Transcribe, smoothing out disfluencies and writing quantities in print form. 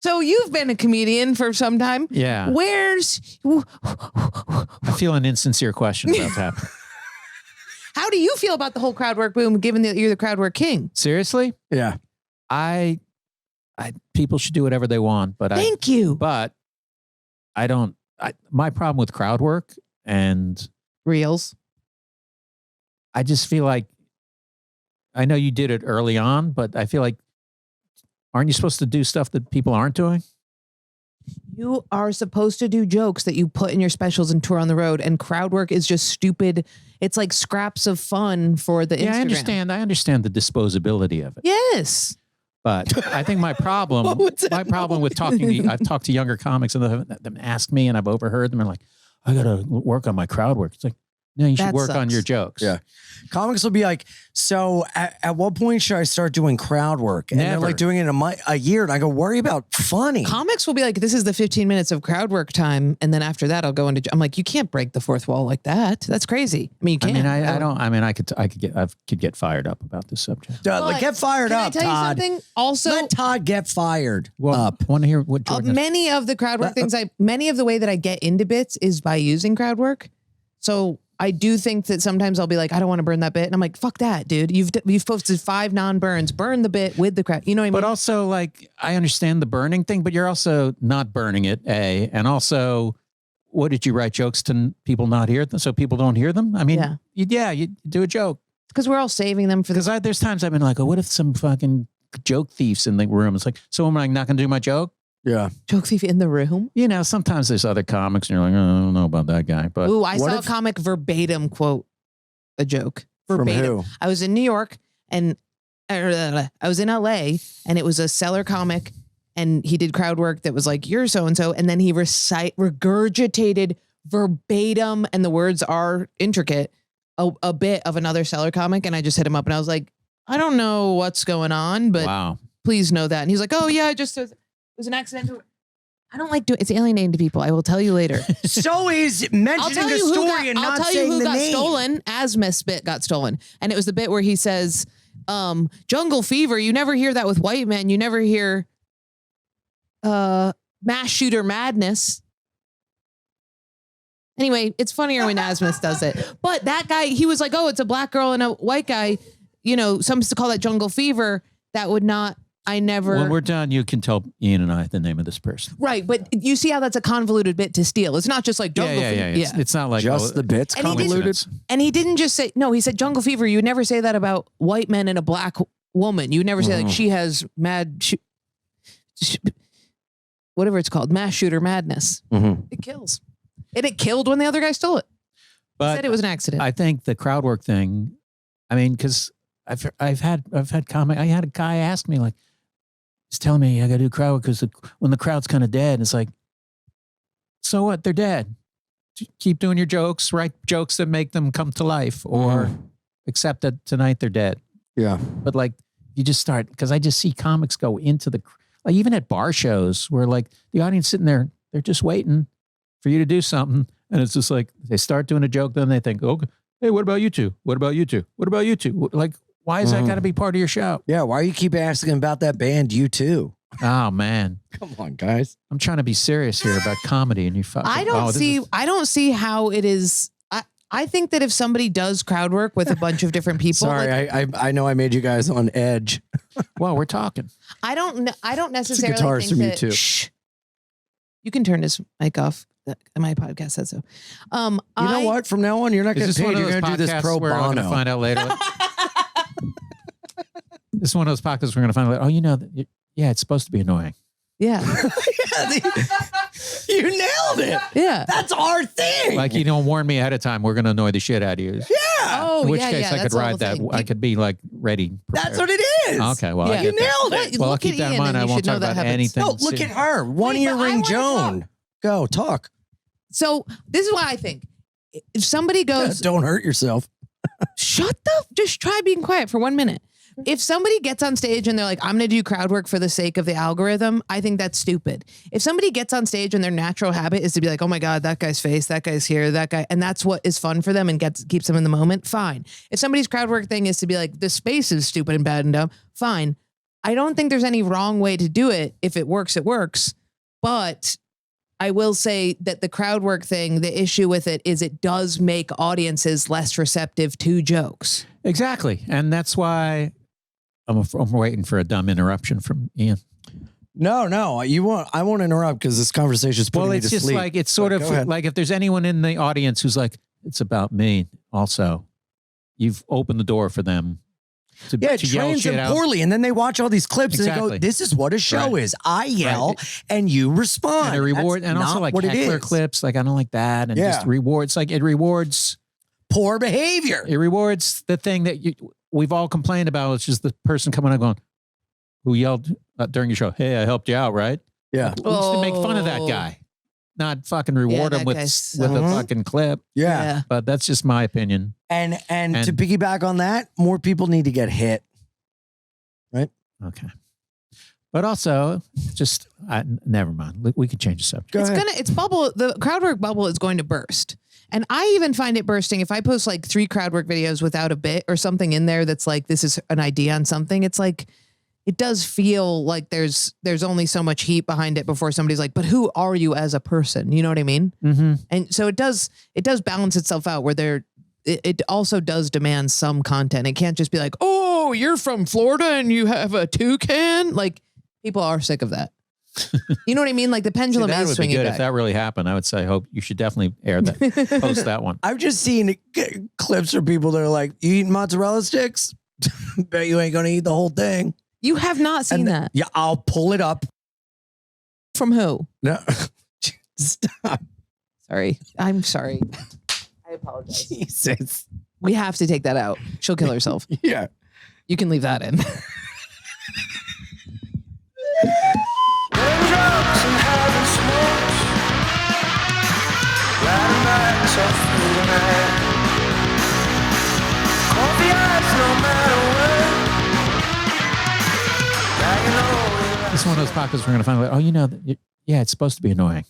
So you've been a comedian for some time. Yeah. Where's... I feel an insincere question about that. How do you feel about the whole crowd work boom, given that you're the crowd work king? Seriously? Yeah. People should do whatever they want, but Thank you. But my problem with crowd work and Reels. I just feel like, I know you did it early on, but I feel like, aren't you supposed to do stuff that people aren't doing? You are supposed to do jokes that you put in your specials and tour on the road, and crowd work is just stupid. It's like scraps of fun for the Instagram. I understand the disposability of it. Yes. But I think my problem with talking I've talked to younger comics and them ask me, and I've overheard them and like, I got to work on my crowd work. It's like, no, you should work on your jokes. Yeah. Comics will be like, so at what point should I start doing crowd work? And they're like doing it a year. And I go, worry about funny. Comics will be like, this is the 15 minutes of crowd work time. And then after that, I'll go into, I'm like, you can't break the fourth wall like that. That's crazy. I mean, you can't. I could get fired up about this subject. Like, get fired up, Can I tell Todd. you something? Also, let Todd get fired up. Want to hear what Jordan many of the crowd work things, many of the way that I get into bits is by using crowd work. So I do think that sometimes I'll be like, I don't want to burn that bit. And I'm like, fuck that, dude. You've posted 5 non-burns. Burn the bit with the crowd. You know what I mean? But also, like, I understand the burning thing, but you're also not burning it, A. And also, what did you write jokes to people not hear them so people don't hear them? I mean, you do a joke. Because we're all saving them for Because there's times I've been like, oh, what if some fucking joke thieves in the room? It's like, so am I not going to do my joke? Yeah. Joke thief in the room? You know, sometimes there's other comics and you're like, oh, I don't know about that guy. But I saw a comic verbatim quote a joke. Verbatim. From who? I was in New York and I was in LA and it was a seller comic and he did crowd work that was like, you're so-and-so. And then he regurgitated verbatim, and the words are intricate, a bit of another seller comic. And I just hit him up and I was like, I don't know what's going on, but please know that. And he's like, oh yeah, it was an accident. I don't like doing it's alienating to people. I will tell you later. So is mentioning a story and not saying the name. I'll tell you who got stolen. Asmith's bit got stolen. And it was the bit where he says, jungle fever. You never hear that with white men. You never hear mass shooter madness. Anyway, it's funnier when Asmith does it. But that guy, he was like, oh, it's a black girl and a white guy. You know, some used to call that jungle fever. That would not... When we're done, you can tell Ian and I the name of this person. Right, but you see how that's a convoluted bit to steal. It's not just like jungle fever. It's not like just the bits convoluted. And he didn't just say, no, he said jungle fever. You would never say that about white men and a black woman. You would never say like she has whatever it's called, mass shooter madness. Mm-hmm. It kills. And it killed when the other guy stole it. But he said it was an accident. I think the crowd work thing, I mean, because I've had comic. I had a guy ask me like, he's telling me I got to do crowd work because when the crowd's kind of dead, it's like, so what? They're dead. Keep doing your jokes, write jokes that make them come to life, or accept that tonight they're dead. Yeah. But like, you just start, because I just see comics go into like even at bar shows where like the audience sitting there, they're just waiting for you to do something. And it's just like, they start doing a joke, then they think, okay, hey, what about you two? What about you two? What about you two? Like, why is that got to be part of your show? Yeah, why you keep asking about that band, U2? Oh man, come on, guys! I'm trying to be serious here about comedy, and you fucking. I don't see how it is. I think that if somebody does crowd work with a bunch of different people, sorry, like, I know I made you guys on edge. Well, we're talking. I don't necessarily guitars think from that. U2. Shh, you can turn this mic off. My podcast said so. You know what? From now on, you're not going to pay. You're going to do this pro bono. We're going to find out later. This is one of those podcasts we're going to find out. Oh, you know, yeah, it's supposed to be annoying. Yeah. You nailed it. Yeah. That's our thing. Like, you don't warn me ahead of time. We're going to annoy the shit out of you. Yeah. Oh, in which case I could ride that. I could be like ready. Prepared. That's what it is. Okay. Well, you nailed it. Well, I'll keep that in mind. I won't talk about anything. No, look at her. One earring Joan. Go talk. So this is why I think if somebody goes, don't hurt yourself. Just try being quiet for 1 minute. If somebody gets on stage and they're like, I'm going to do crowd work for the sake of the algorithm, I think that's stupid. If somebody gets on stage and their natural habit is to be like, oh my God, that guy's face, that guy's here, that guy, and that's what is fun for them and keeps them in the moment, fine. If somebody's crowd work thing is to be like, the space is stupid and bad and dumb, fine. I don't think there's any wrong way to do it. If it works, it works. But I will say that the crowd work thing, the issue with it is it does make audiences less receptive to jokes. Exactly. And that's why I'm waiting for a dumb interruption from Ian. No, I won't interrupt because this conversation is putting me to sleep. Well, it's just like, it's sort of like if there's anyone in the audience who's like, it's about me also, you've opened the door for them. It trains them poorly, and then they watch all these clips and they go, "This is what a show is." I yell, and you respond. And a reward, and also like heckler clips. Like I don't like that, and just rewards. Like it rewards poor behavior. It rewards the thing that we've all complained about, which is the person coming up going, who yelled during your show, "Hey, I helped you out, right?" Yeah, to make fun of that guy, not fucking reward him with a fucking clip. Yeah, but that's just my opinion. And to piggyback on that, more people need to get hit. Right? Okay. But also, just never mind. We could change the subject. It's bubble. The crowd work bubble is going to burst. And I even find it bursting if I post like 3 crowd work videos without a bit or something in there that's like, this is an idea on something. It's like, it does feel like there's only so much heat behind it before somebody's like, but who are you as a person? You know what I mean? Mm-hmm. And so it does balance itself out where it also does demand some content. It can't just be like, oh, you're from Florida and you have a toucan. Like people are sick of that. You know what I mean? Like the pendulum is swinging back. If that really happened, I would say, hope you should definitely air that, post that one. I've just seen clips of people that are like, you eating mozzarella sticks? Bet you ain't going to eat the whole thing. You have not seen that. Yeah, I'll pull it up. From who? No. Stop. Sorry. I'm sorry. I apologize. Jesus. We have to take that out. She'll kill herself. Yeah. You can leave that in. This is one of those podcasts we're going to find out, yeah, it's supposed to be annoying.